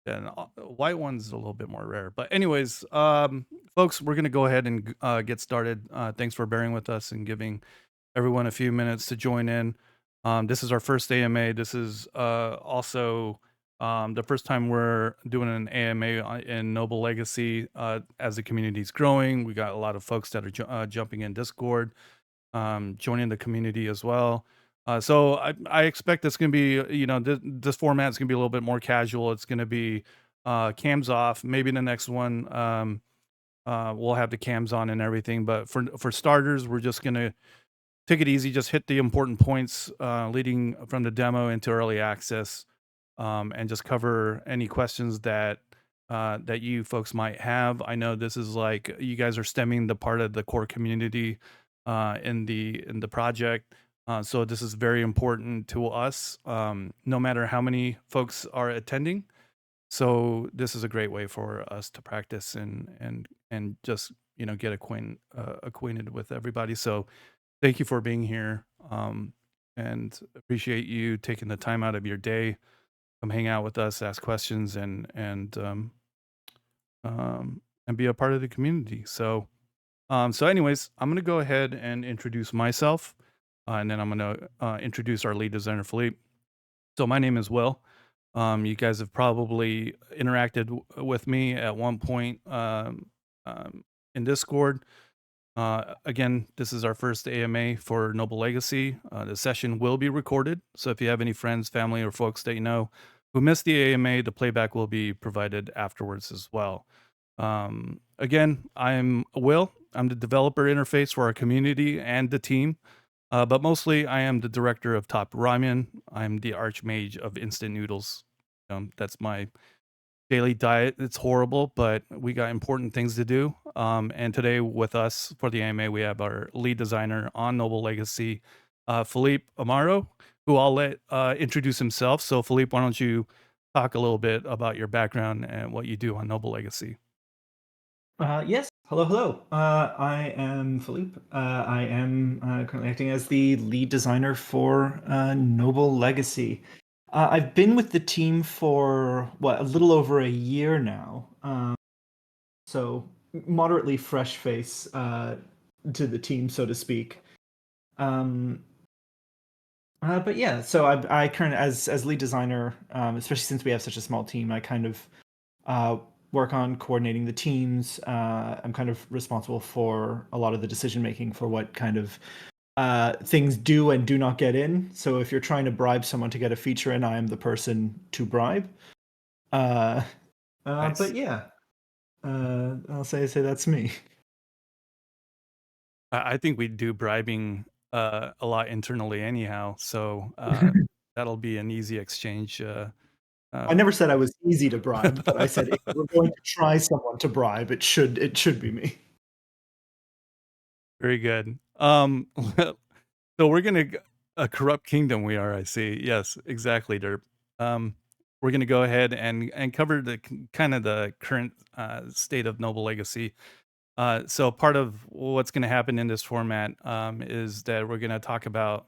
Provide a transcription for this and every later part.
And white one's a little bit more rare. But anyways, folks, we're gonna go ahead and get started. Thanks for bearing with us and giving everyone a few minutes to join in. This is our first AMA. This is also the first time we're doing an AMA in Noble Legacy. As the community's growing, we got a lot of folks that are jumping in Discord, joining the community as well. So I expect it's going to be, this format is going to be a little bit more casual. It's going to be cams off. Maybe the next one we'll have the cams on and everything. But for starters, we're just going to take it easy. Just hit the important points leading from the demo into early access, and just cover any questions that you folks might have. I know this is like you guys are stemming the part of the core community in the project. So this is very important to us, no matter how many folks are attending. So this is a great way for us to practice and just get acquainted with everybody. So thank you for being here, and appreciate you taking the time out of your day, come hang out with us, ask questions, and be a part of the community. So anyways, I'm gonna go ahead and introduce myself, and then I'm gonna introduce our lead designer, Philippe. So my name is Will. You guys have probably interacted with me at one point in Discord. Again, this is our first AMA for Noble Legacy. The session will be recorded, so if you have any friends, family, or folks that you know who missed the AMA, the playback will be provided afterwards as well. Again, I'm Will. I'm the developer interface for our community and the team, but mostly I am the director of Top Ramen. I'm the archmage of instant noodles. That's my daily diet. It's horrible, but we got important things to do. And today with us for the AMA, we have our lead designer on Noble Legacy, Philippe Amaro, who I'll let introduce himself. So, Philippe, why don't you talk a little bit about your background and what you do on Noble Legacy? Yes. Hello, hello. I am Philippe. I am currently acting as the lead designer for Noble Legacy. I've been with the team for a little over a year now. So moderately fresh face to the team, so to speak. Um, but yeah, so I currently as lead designer, especially since we have such a small team, I kind of uh, work on coordinating the teams. I'm kind of responsible for a lot of the decision making for what kind of things do and do not get in. So if you're trying to bribe someone to get a feature in, I am the person to bribe. Uh, Nice. but yeah, I'll say that's me. I think we do bribing a lot internally anyhow, so that'll be an easy exchange. I Uh, never said I was easy to bribe, but I said if we're going to try someone to bribe, it should be me. Very good. So we're gonna a corrupt kingdom we are, I see. Yes, exactly, Derp. Um, we're gonna go ahead and cover the kind of the current state of Noble Legacy. So part of what's gonna happen in this format is that we're gonna talk about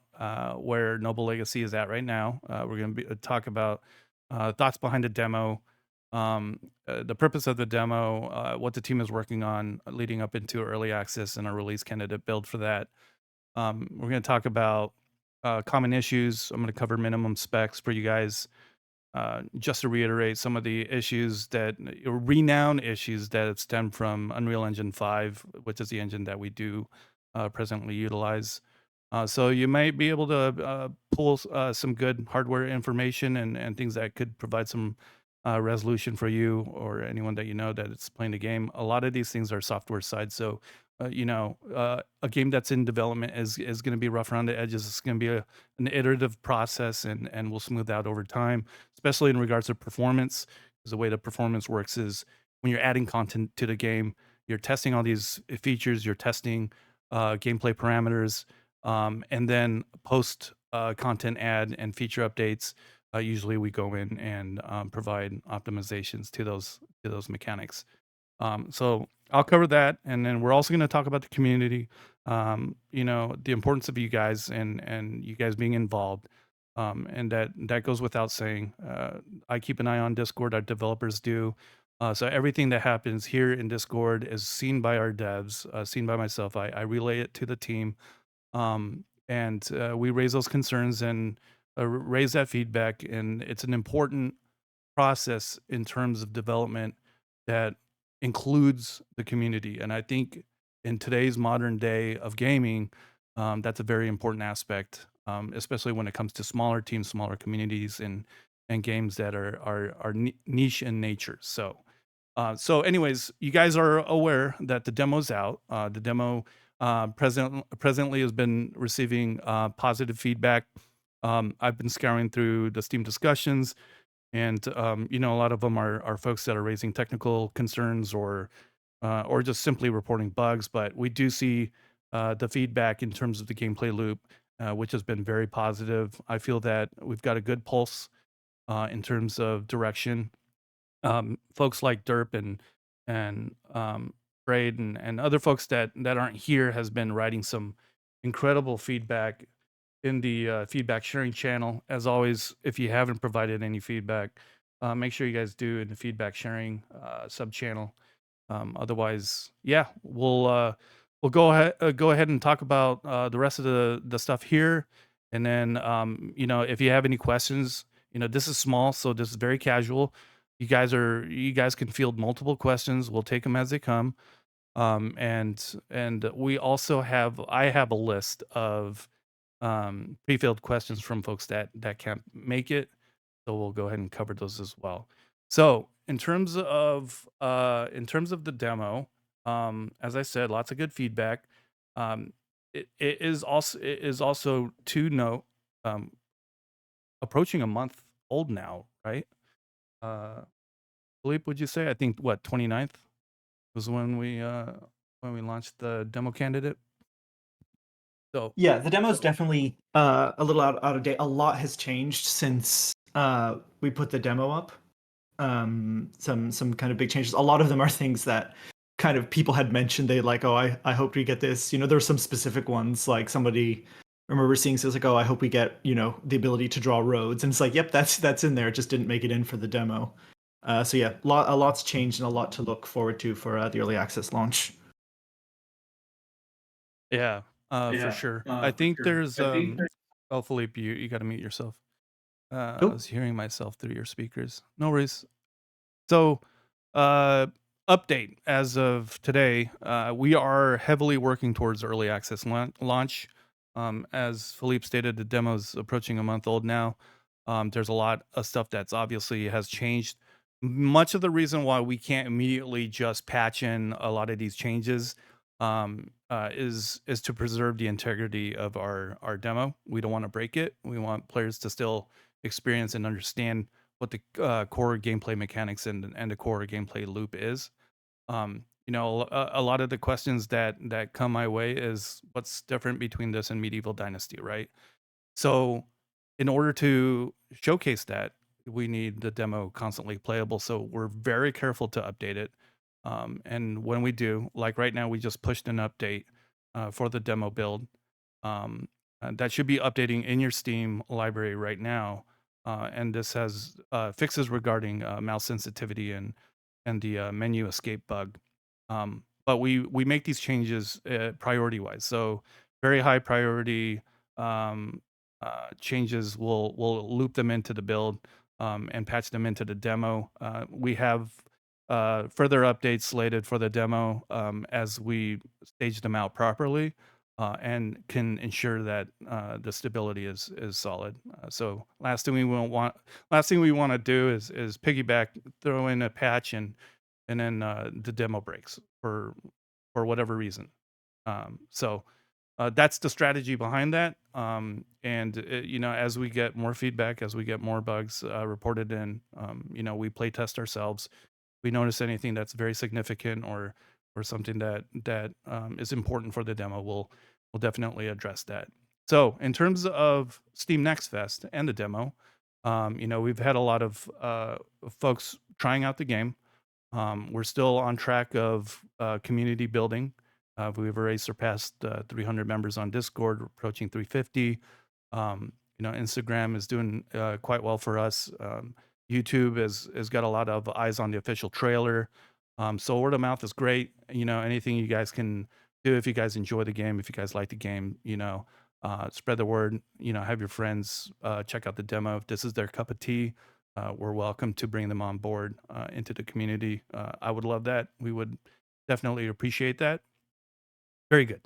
where Noble Legacy is at right now. We're gonna talk about thoughts behind the demo, the purpose of the demo, what the team is working on leading up into early access and a release candidate build for that. We're going to talk about common issues. I'm going to cover minimum specs for you guys. Just to reiterate, some of the issues that renowned issues that stem from Unreal Engine 5, which is the engine that we do presently utilize. So you might be able to pull some good hardware information and things that could provide some resolution for you or anyone that you know that it's playing the game. A lot of these things are software side, so a game that's in development is going to be rough around the edges. It's going to be an iterative process, and will smooth out over time, especially in regards to performance. Because the way the performance works is when you're adding content to the game, you're testing all these features, you're testing gameplay parameters, and then post content add and feature updates. Usually, we go in and provide optimizations to those mechanics. So I'll cover that, and then we're also going to talk about the community. The importance of you guys and you guys being involved. and that goes without saying. I keep an eye on Discord, our developers do. So everything that happens here in Discord is seen by our devs, seen by myself. I relay it to the team, and we raise those concerns and raise that feedback. And it's an important process in terms of development that includes the community. And I think in today's modern day of gaming, that's a very important aspect, especially when it comes to smaller teams, smaller communities, and games that are niche in nature. So, anyways, you guys are aware that the demo's out. The demo presently has been receiving positive feedback. I've been scouring through the Steam discussions, and a lot of them are folks that are raising technical concerns or just simply reporting bugs. But we do see the feedback in terms of the gameplay loop, which has been very positive. I feel that we've got a good pulse in terms of direction. Folks like Derp and Braid and other folks that aren't here has been writing some incredible feedback in the feedback sharing channel. As always, if you haven't provided any feedback, make sure you guys do in the feedback sharing sub channel. Otherwise, yeah, we'll go ahead and talk about the rest of the stuff here, and then if you have any questions, this is small, so this is very casual. You guys can field multiple questions. We'll take them as they come. And we also have I have a list of pre-filled questions from folks that can't make it, so we'll go ahead and cover those as well. So in terms of the demo, as I said, lots of good feedback. It is also to note, um, approaching a month old now, right? Uh, Philippe, would you say? I think what 29th was when we launched the demo candidate. So Yeah, the demo's definitely a little out of date. A lot has changed since we put the demo up. Some kind of big changes. A lot of them are things that kind of people had mentioned. They like, oh, I hope we get this. There were some specific ones. Like somebody I remember seeing says like, oh, I hope we get the ability to draw roads, and it's like, yep, that's in there. It just didn't make it in for the demo. So yeah, a lot's changed and a lot to look forward to for the early access launch. yeah, for Yeah, sure. I for think sure. there's I think oh, Philippe, you got to mute yourself. I Oh, was hearing myself through your speakers. No worries. So, uh, update as of today, we are heavily working towards early access launch. As Philippe stated, the demo's approaching a month old now. There's a lot of stuff that's obviously has changed. Much of the reason why we can't immediately just patch in a lot of these changes is to preserve the integrity of our demo. We don't want to break it. We want players to still experience and understand what the core gameplay mechanics and the core gameplay loop is. A lot of the questions that come my way is what's different between this and Medieval Dynasty, right? So, in order to showcase that, we need the demo constantly playable. So we're very careful to update it. And when we do, like right now, we just pushed an update for the demo build. That should be updating in your Steam library right now. And this has fixes regarding mouse sensitivity and the menu escape bug. But we make these changes priority wise. So very high priority changes. We'll loop them into the build and patch them into the demo. We have further updates slated for the demo as we stage them out properly and can ensure that the stability is solid. So last thing we want to do is piggyback, throw in a patch, and then the demo breaks for whatever reason. So that's the strategy behind that. And as we get more feedback, as we get more bugs reported in, we play test ourselves. We notice anything that's very significant or something that is important for the demo, we'll definitely address that. So in terms of Steam Next Fest and the demo, we've had a lot of folks trying out the game. We're still on track of community building. We've already surpassed 300 members on Discord, approaching 350. Instagram is doing quite well for us. YouTube has got a lot of eyes on the official trailer. So word of mouth is great. Anything you guys can do if you guys enjoy the game, if you guys like the game, spread the word. Have your friends check out the demo. If this is their cup of tea, we're welcome to bring them on board into the community. I would love that. We would definitely appreciate that. Very good.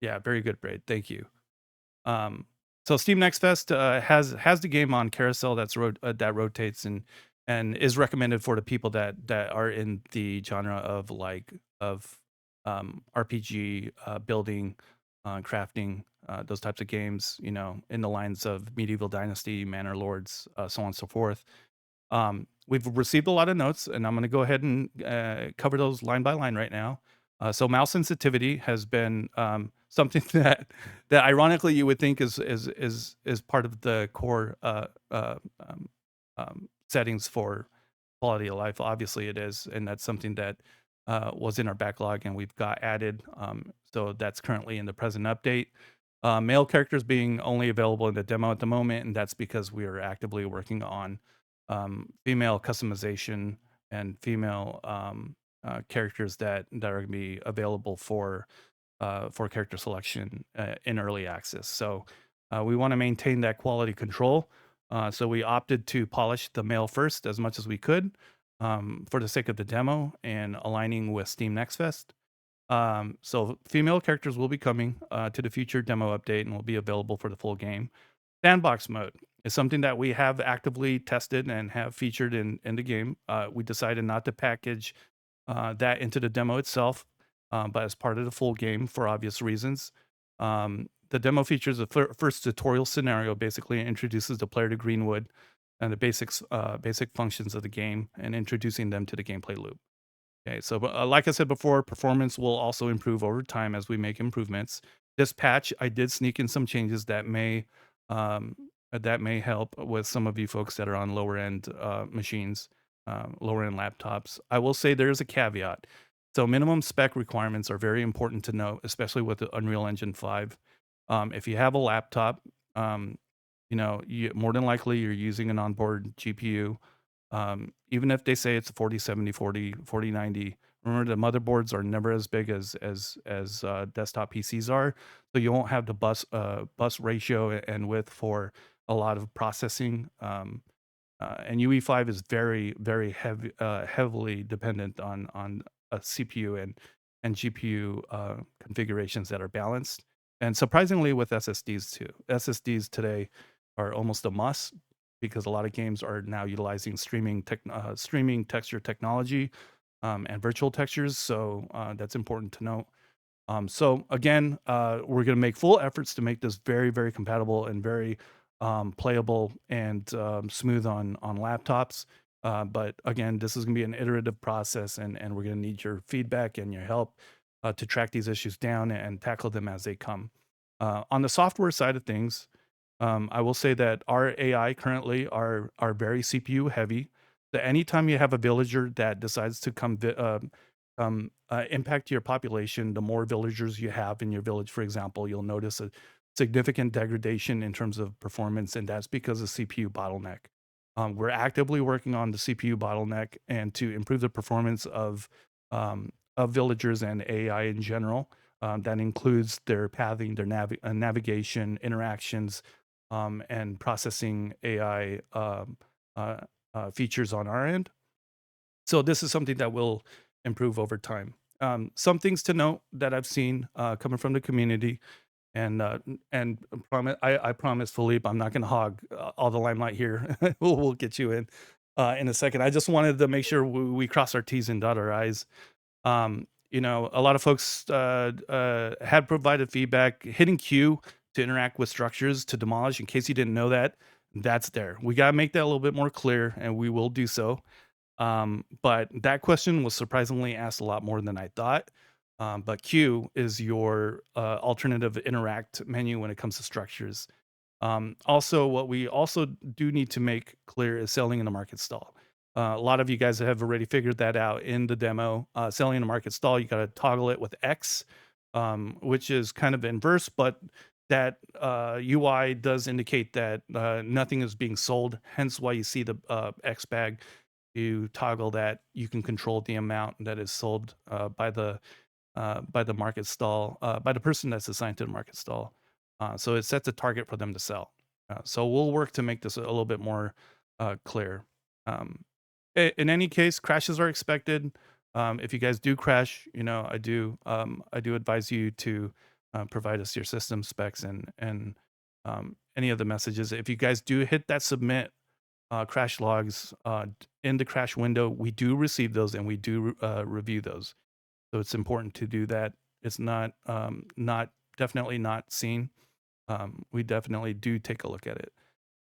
Yeah, very good, Braid. Thank you. Um, so Steam Next Fest has the game on carousel that rotates and is recommended for the people that are in the genre of RPG building, crafting, those types of games. In the lines of Medieval Dynasty, Manor Lords, so on and so forth. We've received a lot of notes, and I'm going to go ahead and cover those line by line right now. So mouse sensitivity has been something that ironically you would think is part of the core settings for quality of life. Obviously, it is, and that's something that was in our backlog, and we've got added. So that's currently in the present update. Male characters being only available in the demo at the moment, and that's because we are actively working on female customization and female characters that are going to be available for character selection in early access. So we want to maintain that quality control. So we opted to polish the male first as much as we could for the sake of the demo and aligning with Steam Next Fest. So female characters will be coming to the future demo update and will be available for the full game. Sandbox mode is something that we have actively tested and have featured in the game. We decided not to package that into the demo itself, but as part of the full game for obvious reasons. The demo features a first tutorial scenario, basically introduces the player to Greenwood and the basic functions of the game and introducing them to the gameplay loop. Okay, so like I said before, performance will also improve over time as we make improvements. This patch, I did sneak in some changes um, that may help with some of you folks that are on lower end machines, lower end laptops. I will say there is a caveat. So minimum spec requirements are very important to know, especially with the Unreal Engine 5. If you have a laptop, more than likely you're using an onboard GPU. Even if they say it's a 4070, 4090, remember the motherboards are never as big as desktop PCs are, so you won't have the bus ratio and width for a lot of processing. And UE5 is very heavily dependent on a CPU and GPU configurations that are balanced. And surprisingly, with SSDs too. SSDs today are almost a must because a lot of games are now utilizing streaming texture technology and virtual textures. So that's important to note. So again, we're going to make full efforts to make this very compatible and very playable and smooth on laptops. But again, this is going to be an iterative process, and we're going to need your feedback and your help to track these issues down and tackle them as they come. On the software side of things, I will say that our AI currently are very CPU heavy. So anytime you have a villager that decides to impact your population, the more villagers you have in your village, for example, you'll notice a significant degradation in terms of performance, and that's because of CPU bottleneck. We're actively working on the CPU bottleneck and to improve the performance of villagers and AI in general. That includes their pathing, their navigation, interactions, and processing AI features on our end. So this is something that will improve over time. Some things to note that I've seen coming from the community, and I promise, Philippe, I'm not going to hog all the limelight here. We'll get you in a second. I just wanted to make sure we cross our T's and dot our I's. A lot of folks had provided feedback. Hitting Q to interact with structures to demolish. In case you didn't know that, that's there. We gotta make that a little bit more clear, and we will do so. But that question was surprisingly asked a lot more than I thought. But Q is your alternative interact menu when it comes to structures. Also, what we also do need to make clear is selling in a market stall. A lot of you guys have already figured that out in the demo. Selling in a market stall, you got to toggle it with X, which is kind of inverse, but that UI does indicate that nothing is being sold, hence why you see the X bag. You toggle that, you can control the amount that is sold by the market stall, by the person that's assigned to the market stall. So it sets a target for them to sell. So we'll work to make this a little bit more clear. Um, in any case, crashes are expected. If you guys do crash, I do advise you to provide us your system specs and any of the messages. If you guys do hit that submit crash logs in the crash window, we do receive those and we do review those. So it's important to do that. It's not definitely not seen. We definitely do take a look at it.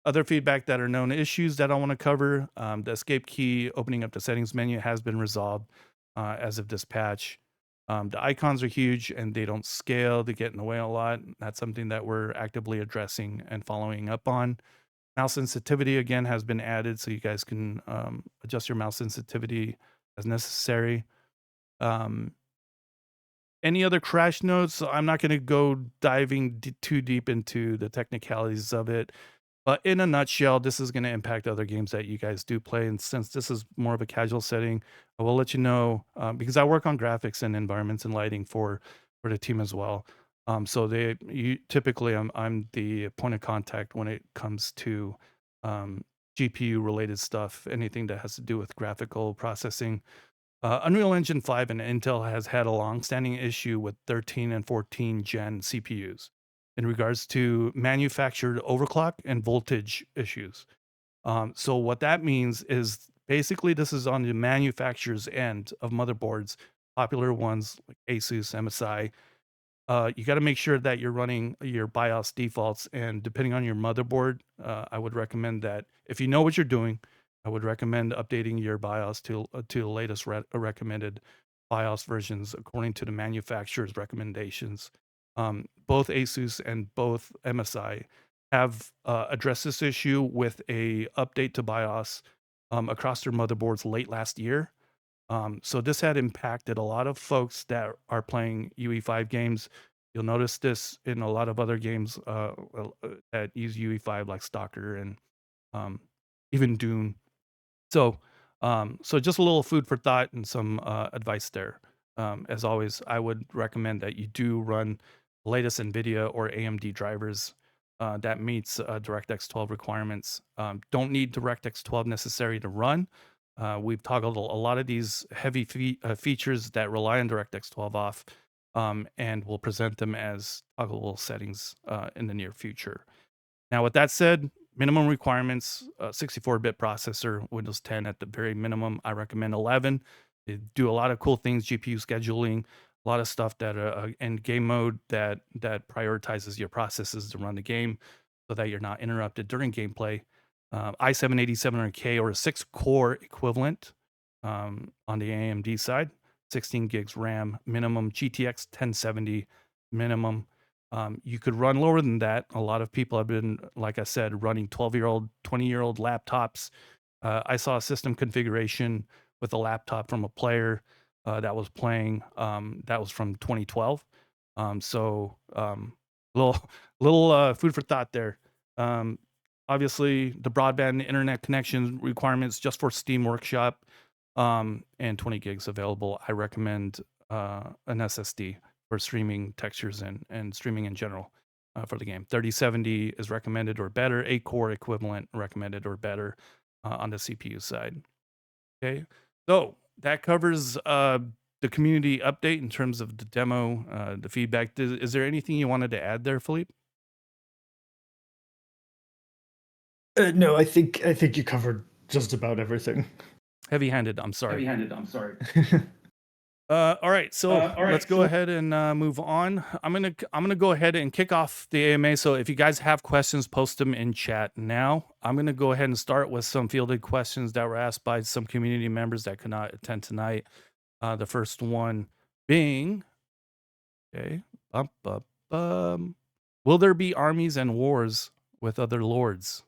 Other feedback that are known issues that I want to cover: the escape key opening up the settings menu has been resolved as of this patch. The icons are huge and they don't scale. They get in the way a lot. That's something that we're actively addressing and following up on. Mouse sensitivity again has been added, so you guys can adjust your mouse sensitivity as necessary. Um, any other crash notes? I'm not gonna go diving too deep into the technicalities of it, but in a nutshell, this is gonna impact other games that you guys do play, and since this is more of a casual setting, I will let you know, because I work on graphics and environments and lighting for the team as well. So typically, I'm the point of contact when it comes to, GPU related stuff, anything that has to do with graphical processing. Unreal Engine 5 and Intel has had a long-standing issue with 13 and 14 gen CPUs in regards to manufactured overclock and voltage issues. So what that means is basically this is on the manufacturer's end of motherboards, popular ones like Asus, MSI. You got to make sure that you're running your BIOS defaults, and depending on your motherboard, I would recommend that if you know what you're doing, I would recommend updating your BIOS to the latest recommended BIOS versions according to the manufacturer's recommendations. Both Asus and both MSI have addressed this issue with a update to BIOS across their motherboards late last year. So this had impacted a lot of folks that are playing UE5 games. You'll notice this in a lot of other games that use UE5, like Stalker and um, even Dune. So just a little food for thought and some advice there. As always, I would recommend that you do run the latest NVIDIA or AMD drivers that meets DirectX 12 requirements. Don't need DirectX 12 necessary to run. We've toggled a lot of these heavy features that rely on DirectX 12 off, and we'll present them as toggleable settings in the near future. Now, with that said, minimum requirements: 64-bit processor, Windows 10 at the very minimum. I recommend 11. They do a lot of cool things, GPU scheduling, a lot of stuff that in game mode that prioritizes your processes to run the game, so that you're not interrupted during gameplay. i7-8700K or a 6-core equivalent on the AMD side, 16 gigs RAM minimum, GTX 1070 minimum. You could run lower than that. A lot of people have been, like I said, running 12-year-old, 20-year-old laptops. I saw a system configuration with a laptop from a player that was playing. That was from 2012. Little food for thought there. Um, Obviously, the broadband internet connection requirements just for Steam Workshop and 20 gigs available. I recommend an SSD for streaming textures and streaming in general for the game. 3070 is recommended or better. 8-core equivalent recommended or better on the CPU side. Okay, so that covers the community update in terms of the demo, the feedback. Is there anything you wanted to add there, Philippe? No, I think you covered just about everything. Heavy-handed. I'm sorry. Heavy-handed. I'm sorry. All right, so let's go ahead and move on. I'm gonna go ahead and kick off the AMA. So if you guys have questions, post them in chat now. I'm gonna go ahead and start with some fielded questions that were asked by some community members that could not attend tonight. The first one being, okay, bum, bum, bum. Will there be armies and wars with other lords?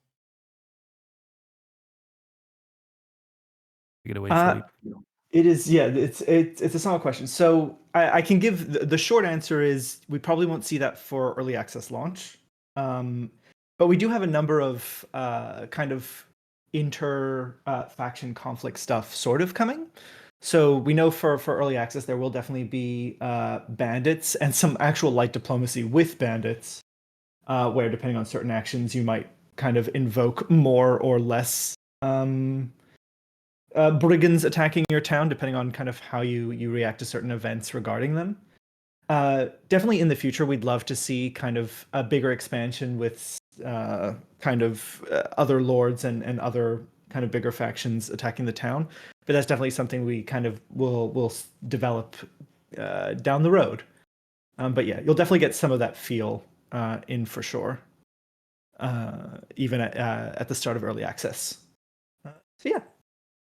Take it away, Uh, Philippe. it is, yeah, it's a solid question. So I can give the short answer is we probably won't see that for early access launch. Um, but we do have a number of kind of inter faction conflict stuff sort of coming. So we know for early access there will definitely be bandits and some actual light diplomacy with bandits, where depending on certain actions you might kind of invoke more or less brigands attacking your town, depending on kind of how you react to certain events regarding them. Definitely in the future, we'd love to see kind of a bigger expansion with kind of other lords and other kind of bigger factions attacking the town. But that's definitely something we kind of will develop down the road. But yeah, you'll definitely get some of that feel in for sure, even at the start of early access. So yeah.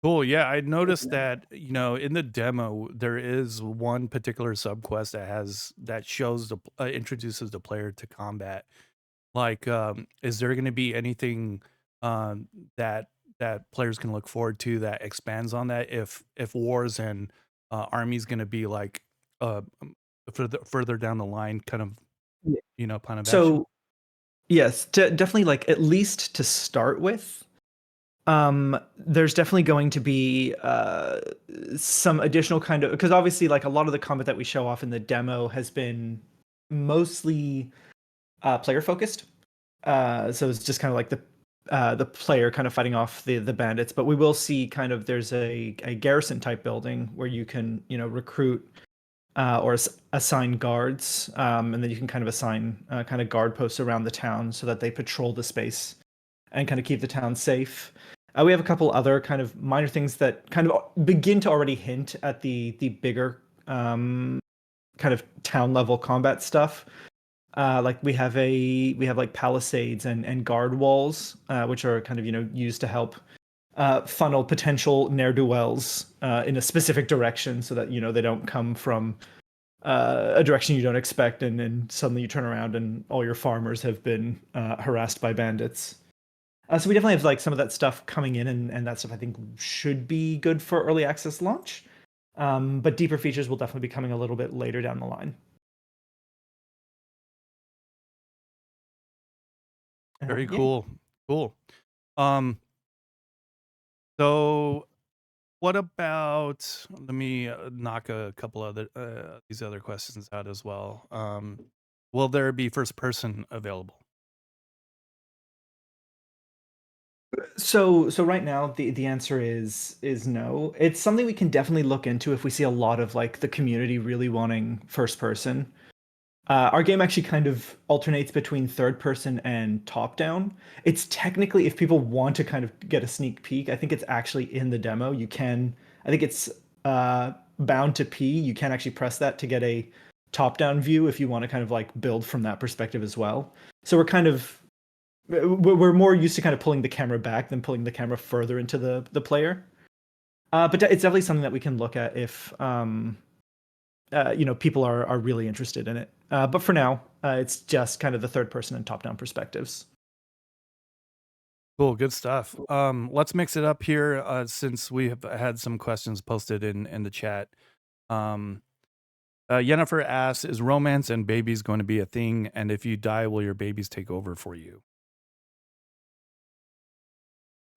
Cool. Yeah, I noticed that, in the demo, there is one particular subquest that shows introduces the player to combat. Like, is there going to be anything um, that players can look forward to that expands on that? If wars and armies going to be like further down the line, kind of Yeah. plan of action. So yes, definitely like at least to start with. There's definitely going to be some additional kind of because obviously like a lot of the combat that we show off in the demo has been mostly player focused. So it's just kind of like the player kind of fighting off the bandits. But we will see kind of there's a garrison type building where you can recruit or assign guards, and then you can kind of assign kind of guard posts around the town so that they patrol the space and kind of keep the town safe. We have a couple other kind of minor things that kind of begin to already hint at the bigger kind of town level combat stuff. Like we have like palisades and guard walls, which are kind of used to help funnel potential ne'er do wells in a specific direction, so that they don't come from a direction you don't expect, and then suddenly you turn around and all your farmers have been harassed by bandits. So we definitely have like some of that stuff coming in, and that stuff I think should be good for early access launch. But deeper features will definitely be coming a little bit later down the line. Very Yeah. cool. Cool. Um, so what about let me knock a couple other these other questions out as well. Will there be first person available? So right now the answer is no. It's something we can definitely look into if we see a lot of like the community really wanting first person. Our game actually kind of alternates between third person and top down. It's technically, if people want to kind of get a sneak peek, I think it's actually in the demo. You can, I think it's bound to P. You can actually press that to get a top down view if you want to kind of like build from that perspective as well. So we're kind of we're more used to kind of pulling the camera back than pulling the camera further into the player. But it's definitely something that we can look at if people are really interested in it. But for now, it's just kind of the third person and top down perspectives. Cool, good stuff. Let's mix it up here since we have had some questions posted in the chat. Um, Jennifer asks, "Is romance and babies going to be a thing? And if you die, will your babies take over for you?"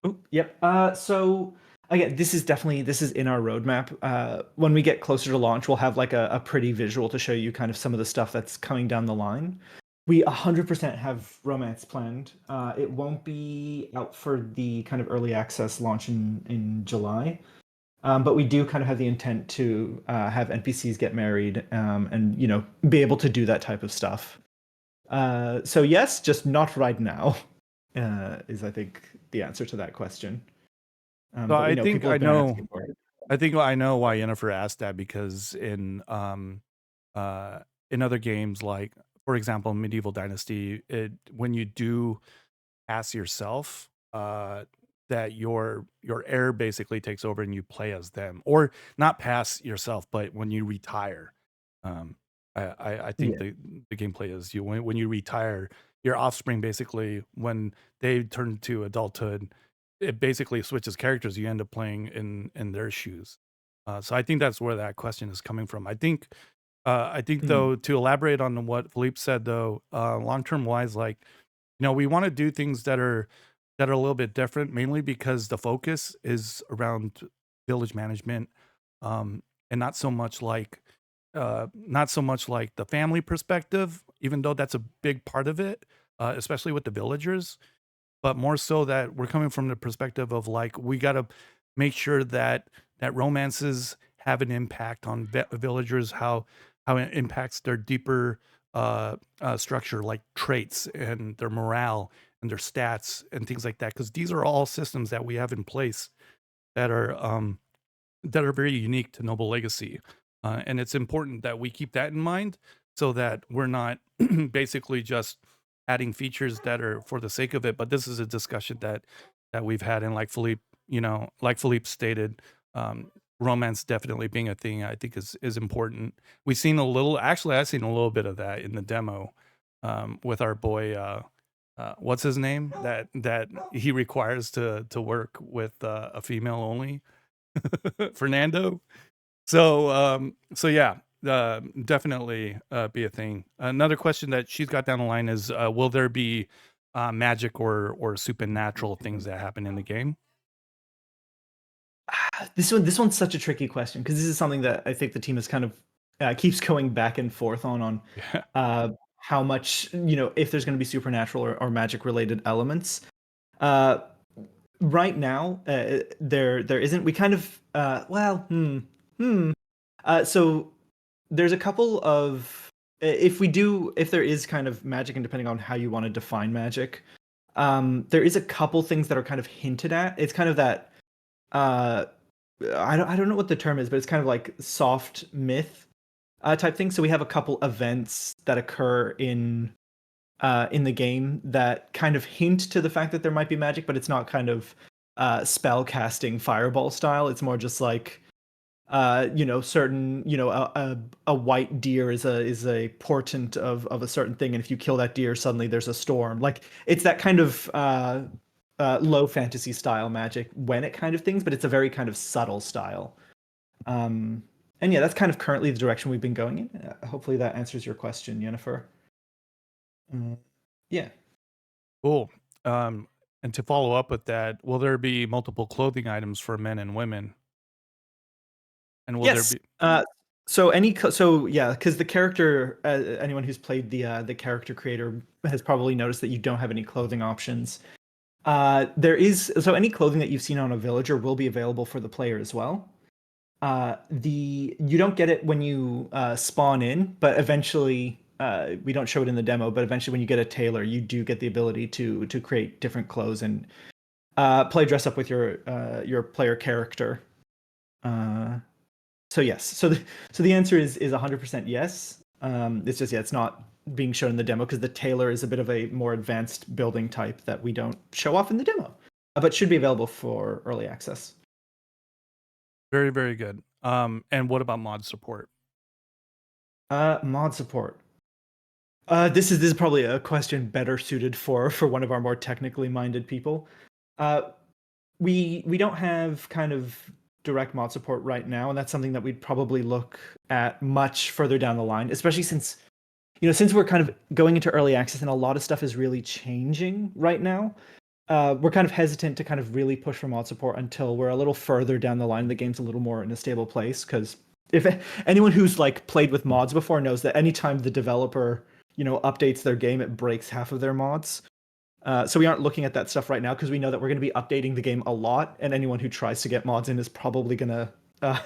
Oh, yep. So again, this is in our roadmap. When we get closer to launch, we'll have like a pretty visual to show you kind of some of the stuff that's coming down the line. We 100% have romance planned. It won't be out for the kind of early access launch in July. But we do kind of have the intent to have NPCs get married, and be able to do that type of stuff. So yes, just not right now, is I think the answer to that question. So But we I know think people I have been know asking for it. I know why Jennifer asked that because uh in other games like for example Medieval Dynasty, when you do pass yourself, that your heir basically takes over and you play as them, or not pass yourself, but when you retire, um, I think Yeah, the gameplay is when you retire, your offspring basically when they turn to adulthood, it basically switches characters. You end up playing in their shoes. So I think that's where that question is coming from. I think I think Mm, though, to elaborate on what Philippe said though, long term wise, like, we want to do things that are a little bit different, mainly because the focus is around village management, and not so much like the family perspective, even though that's a big part of it, especially with the villagers, but more so that we're coming from the perspective of like we got to make sure that romances have an impact on villagers, how it impacts their deeper structure, like traits and their morale and their stats and things like that, because these are all systems that we have in place that are very unique to Noble Legacy. And it's important that we keep that in mind so that we're not basically just adding features that are for the sake of it. But this is a discussion that we've had, and like Philippe stated, um, romance definitely being a thing I think is important. We've seen a little, actually, I've seen a little bit of that in the demo with our boy. What's his name? That he requires to work with a female only. Fernando. So yeah, definitely be a thing. Another question that she's got down the line is, will there be magic or supernatural things that happen in the game? this one's such a tricky question because this is something that I think the team is kind of keeps going back and forth on Yeah. how much if there's going to be supernatural or magic related elements. Uh, right now, there isn't. We kind of hmm. So there's a couple of if there is kind of magic, and depending on how you want to define magic, there is a couple things that are kind of hinted at. It's kind of that uh I don't know what the term is, but it's kind of like soft myth type thing. So we have a couple events that occur in the game that kind of hint to the fact that there might be magic, but it's not kind of spell casting fireball style. It's more just like certain a white deer is a portent of a certain thing, and if you kill that deer, suddenly there's a storm. Like it's that kind of low fantasy style magic when it kind of things, but it's a very kind of subtle style. Um, and yeah, that's kind of currently the direction we've been going in. Hopefully that answers your question, Yennefer. Uh, yeah. Cool. Um, and to follow up with that, will there be multiple clothing items for men and women? And will there Yes. be So yeah, because the character, anyone who's played the character creator has probably noticed that you don't have any clothing options. There is so any clothing that you've seen on a villager will be available for the player as well. The You don't get it when you spawn in, but eventually we don't show it in the demo. But eventually, when you get a tailor, you do get the ability to create different clothes and play dress up with your player character. Uh, so yes, so the answer is 100% yes. It's just yeah, it's not being shown in the demo because the tailor is a bit of a more advanced building type that we don't show off in the demo, but should be available for early access. very, very good. And what about mod support? Mod support. This is probably a question better suited for one of our more technically minded people. Uh, we don't have kind of direct mod support right now, and that's something that we'd probably look at much further down the line, especially since we're kind of going into early access and a lot of stuff is really changing right now. We're kind of hesitant to kind of really push for mod support until we're a little further down the line. The game's a little more in a stable place because if anyone who's like played with mods before knows that anytime the developer updates their game, it breaks half of their mods. So we aren't looking at that stuff right now because we know that we're going to be updating the game a lot, and anyone who tries to get mods in is probably going to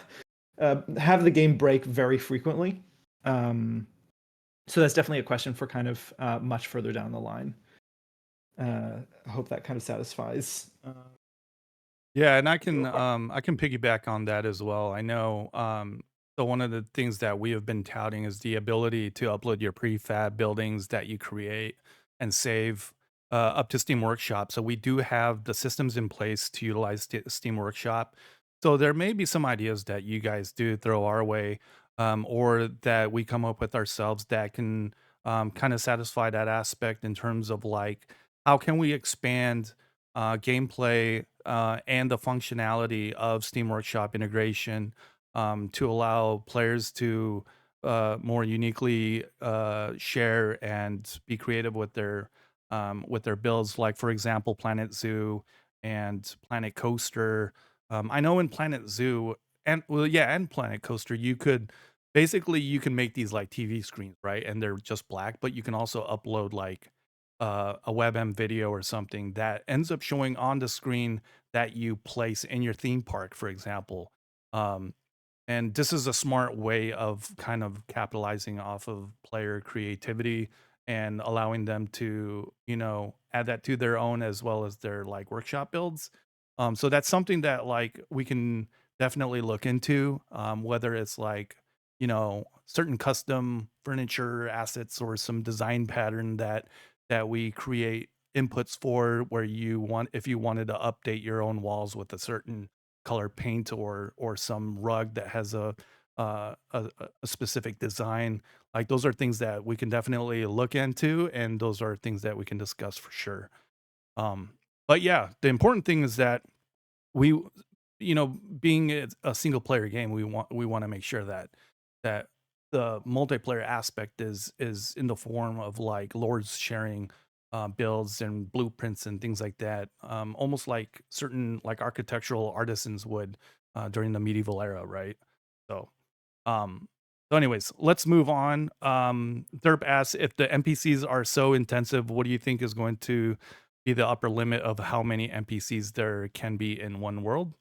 have the game break very frequently. Um, so that's definitely a question for kind of much further down the line. I hope that kind of satisfies. Yeah, and I can Your question. piggyback on that as well. I know so one of the things that we have been touting is the ability to upload your prefab buildings that you create and save up to Steam Workshop. So we do have the systems in place to utilize Steam Workshop. So there may be some ideas that you guys do throw our way, or that we come up with ourselves that can kind of satisfy that aspect in terms of like how can we expand gameplay and the functionality of Steam Workshop integration to allow players to more uniquely share and be creative with their builds. Like for example, Planet Zoo and Planet Coaster. I know in Planet Zoo and well, yeah, and Planet Coaster, you could basically you can make these like TV screens, right? And they're just black, but you can also upload like a WebM video or something that ends up showing on the screen that you place in your theme park, for example. Um, and this is a smart way of kind of capitalizing off of player creativity and allowing them to, you know, add that to their own as well as their like workshop builds. So that's something that like we can definitely look into, whether it's like, you know, certain custom furniture assets or some design pattern that we create inputs for where you want if you wanted to update your own walls with a certain color paint or some rug that has a specific design. Like those are things that we can definitely look into, and those are things that we can discuss for sure. But yeah, the important thing is that we you know, being a single player game, we wanna make sure that the multiplayer aspect is in the form of, like, lords sharing, builds and blueprints and things like that, almost like certain, like, architectural artisans would, during the medieval era, right? So, um so anyways, let's move on. Derp asks, "If the NPCs are so intensive, what do you think is going to be the upper limit of how many NPCs there can be in one world?"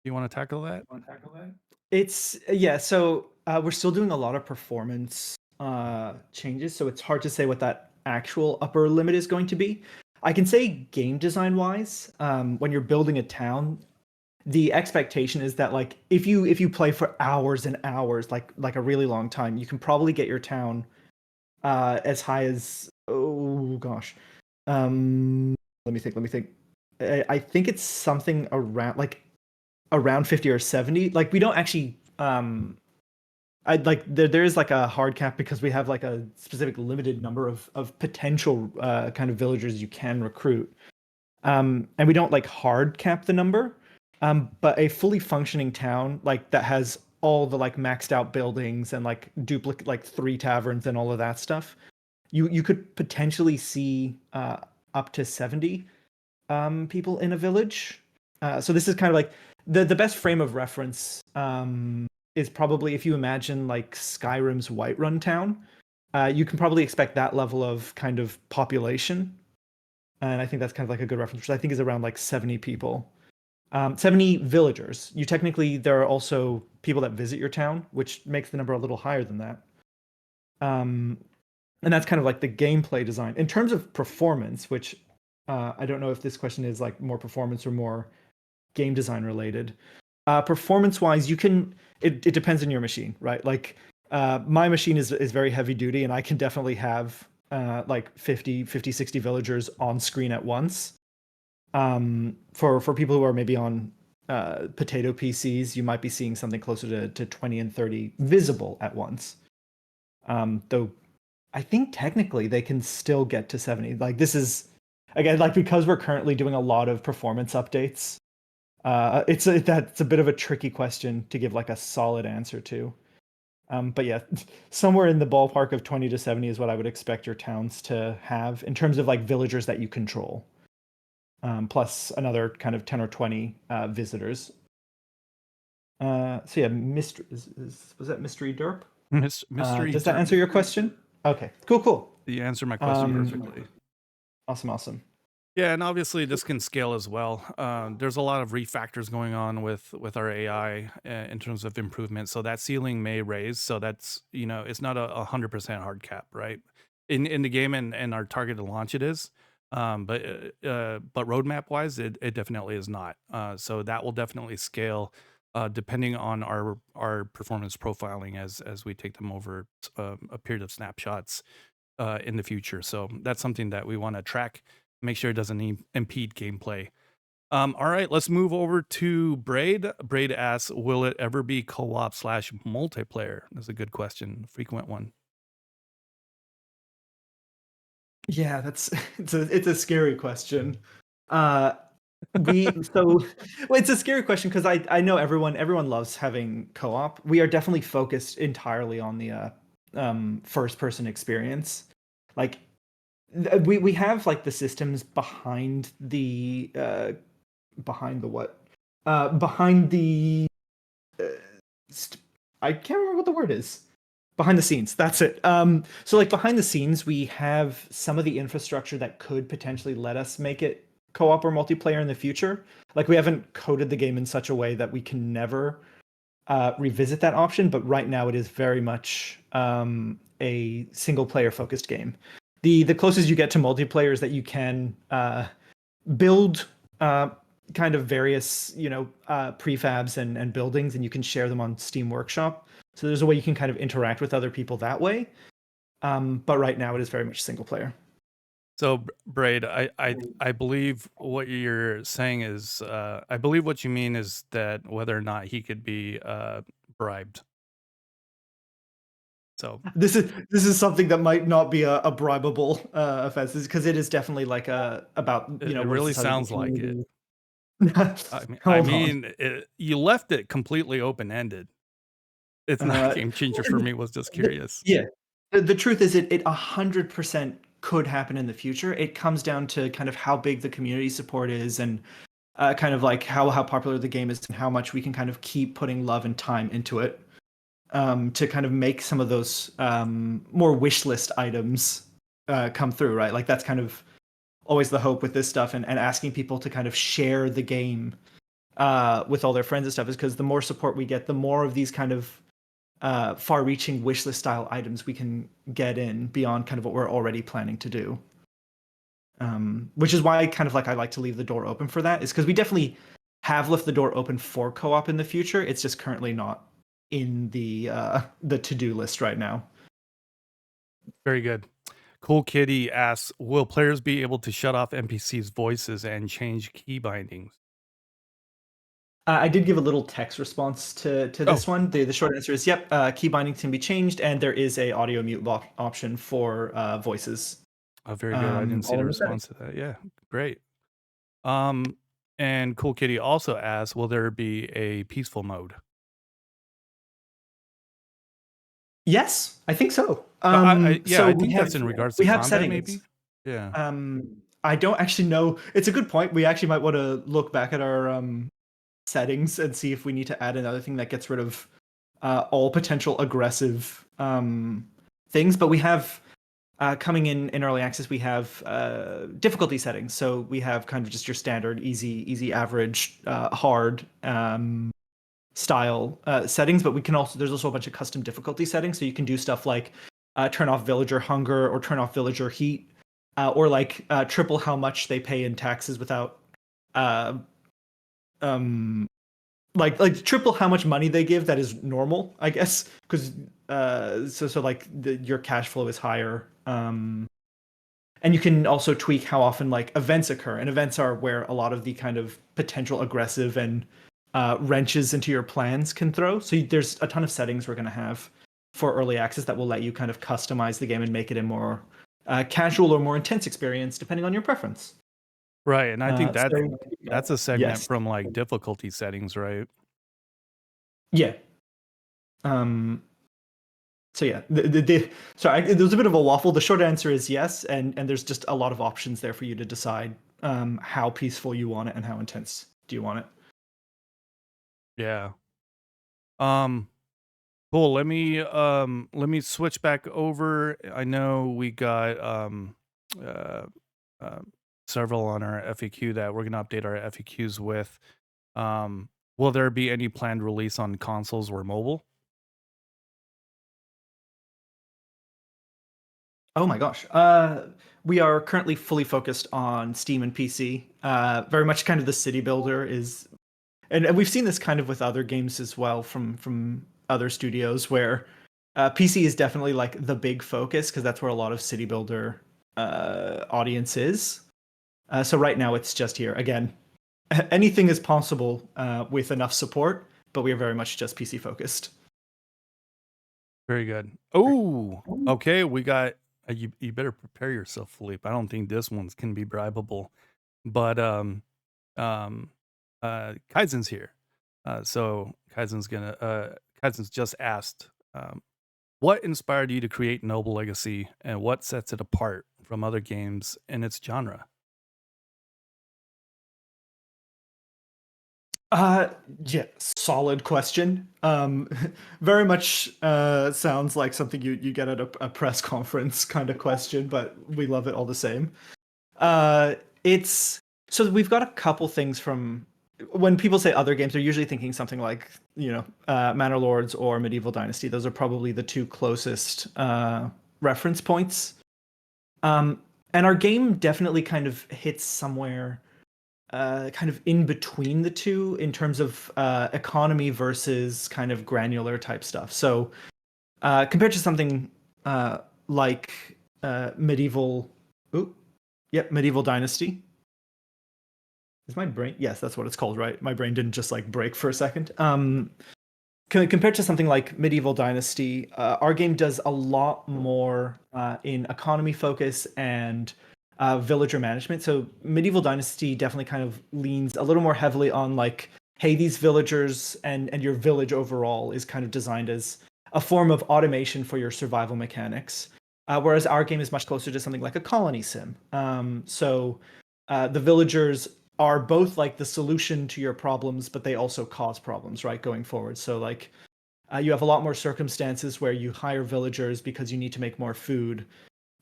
You wanna tackle that? Want to tackle that? It's yeah. So we're still doing a lot of performance changes, so it's hard to say what that actual upper limit is going to be. I can say game design wise, when you're building a town, the expectation is that like if you play for hours and hours, like a really long time, you can probably get your town as high as oh gosh, let me think, let me think. I think it's something around like around 50 or 70. Like we don't actually I like there is like a hard cap because we have like a specific limited number of potential kind of villagers you can recruit. And we don't like hard cap the number. But a fully functioning town like that has all the like maxed out buildings and like duplicate like three taverns and all of that stuff. You could potentially see up to 70 people in a village. So this is kind of like the best frame of reference is probably if you imagine like Skyrim's Whiterun town. You can probably expect that level of kind of population, and I think that's kind of like a good reference, which I think is around like 70 people, 70 villagers. You technically there are also people that visit your town, which makes the number a little higher than that. Um, and that's kind of like the gameplay design in terms of performance, which I don't know if this question is like more performance or more game design related. Performance wise, you can it depends on your machine, right? Like my machine is very heavy duty, and I can definitely have like 50, 60 villagers on screen at once. For people who are maybe on potato PCs, you might be seeing something closer to 20 and 30 visible at once. Though I think technically they can still get to 70. Like this is again like because we're currently doing a lot of performance updates. That's a bit of a tricky question to give like a solid answer to. But yeah, somewhere in the ballpark of 20 to 70 is what I would expect your towns to have in terms of like villagers that you control. Plus another kind of 10 or 20 visitors. So yeah, mystery was that mystery derp? Mystery Does that derp. answer your question? Okay, cool, cool. You answered my question Um, perfectly. awesome, awesome. Yeah, and obviously this can scale as well. There's a lot of refactors going on with our AI in terms of improvement, so that ceiling may raise. So that's you know it's not a 100% hard cap, right? In the game and our targeted launch it is, but roadmap wise it definitely is not. So that will definitely scale depending on our performance profiling as we take them over a period of snapshots in the future. So that's something that we want to track, make sure it doesn't impede gameplay. All right, let's move over to Braid. Braid asks, "Will it ever be co-op slash multiplayer?" That's a good question, frequent one. Yeah, that's it's a scary question. Uh, We so well, it's a scary question because I know everyone loves having co-op. We are definitely focused entirely on the first person experience. Like we have like the systems behind the what? Behind the uh, I can't remember what the word is. Behind the scenes. That's it. So like behind the scenes, we have some of the infrastructure that could potentially let us make it co-op or multiplayer in the future. Like we haven't coded the game in such a way that we can never revisit that option, but right now it is very much a single player focused game. The closest you get to multiplayer is that you can build uh, kind of various prefabs and buildings, and you can share them on Steam Workshop. So there's a way you can kind of interact with other people that way. But right now it is very much single player. So, Braid, I believe what you're saying is, I believe what you mean is that whether or not he could be bribed. So This is something that might not be a bribable offense because it is definitely like a about it what is really this, how the sounds like it. community. I Hold on. mean, you left it completely open ended. It's not a Uh, game changer for me. Was just curious. yeah, the truth is it 100% could happen in the future. It comes down to kind of how big the community support is and kind of like how popular the game is and how much we can kind of keep putting love and time into it to kind of make some of those more wish list items come through, right? Like that's kind of always the hope with this stuff and asking people to kind of share the game with all their friends and stuff is because the more support we get, the more of these kind of far-reaching wish list style items we can get in beyond kind of what we're already planning to do. Which is why kind of like I like to leave the door open for that is because we definitely have left the door open for co-op in the future. It's just currently not in the to-do list right now. Very good. Cool Kitty asks, will players be able to shut off NPCs' voices and change key bindings? I did give a little text response to Oh, this one. The short answer is yep. Key bindings can be changed, and there is a audio mute option for voices. oh, very good. I didn't see All the in the settings. response to that. Yeah, great. Um, and Cool Kitty also asks, will there be a peaceful mode? Yes, I think so. Yeah, So I we think have that's in regards to we have combat, settings. maybe. Yeah, I don't actually know. It's a good point. We actually might want to look back at our settings and see if we need to add another thing that gets rid of all potential aggressive things. But we have coming in early access, we have difficulty settings. So we have kind of just your standard easy, average, hard style settings. But we can also there's also a bunch of custom difficulty settings. So you can do stuff like turn off villager hunger or turn off villager heat, or like triple how much they pay in taxes without uh, um like triple how much money they give that is normal, I guess, because so like your cash flow is higher. And you can also tweak how often like events occur, and events are where a lot of the kind of potential aggressive and wrenches into your plans can throw. So there's a ton of settings we're going to have for early access that will let you kind of customize the game and make it a more casual or more intense experience depending on your preference. right. And I think So that's a segment yes, from like difficulty settings, right? yeah. Um, so yeah, there's a bit of a waffle. The short answer is yes, and there's just a lot of options there for you to decide how peaceful you want it and how intense do you want it. Yeah. Um, cool. Let me switch back over. I know we got uh, uh several on our FAQ that we're gonna update our FAQs with. Will there be any planned release on consoles or mobile? Oh my gosh. We are currently fully focused on Steam and PC. Very much kind of the city builder is, and we've seen this kind of with other games as well from other studios where PC is definitely like the big focus because that's where a lot of city builder audience is. So right now it's just here again. Anything is possible with enough support, but we are very much just PC focused. Very good. Oh, okay. We got you better prepare yourself, Philippe. I don't think this one's can be bribable. But um, Kaizen's here. So Kaizen's just asked, what inspired you to create Noble Legacy, and what sets it apart from other games in its genre? Uh, yeah, solid question. Very much sounds like something you get at a press conference kind of question, but we love it all the same. Uh, it's so we've got a couple things from when people say other games, they're usually thinking something like Manor Lords or Medieval Dynasty. Those are probably the two closest reference points. Um, and our game definitely kind of hits somewhere kind of in between the two in terms of economy versus kind of granular type stuff. So compared to something uh, like medieval, ooh, yep, medieval dynasty. Is my brain? Yes, that's what it's called, right? My brain didn't just like break for a second. Compared to something like Medieval Dynasty, our game does a lot more in economy focus and villager management. So Medieval Dynasty definitely kind of leans a little more heavily on like, hey, these villagers and your village overall is kind of designed as a form of automation for your survival mechanics. Whereas our game is much closer to something like a colony sim. The villagers are both like the solution to your problems, but they also cause problems, right, going forward. So like you have a lot more circumstances where you hire villagers because you need to make more food,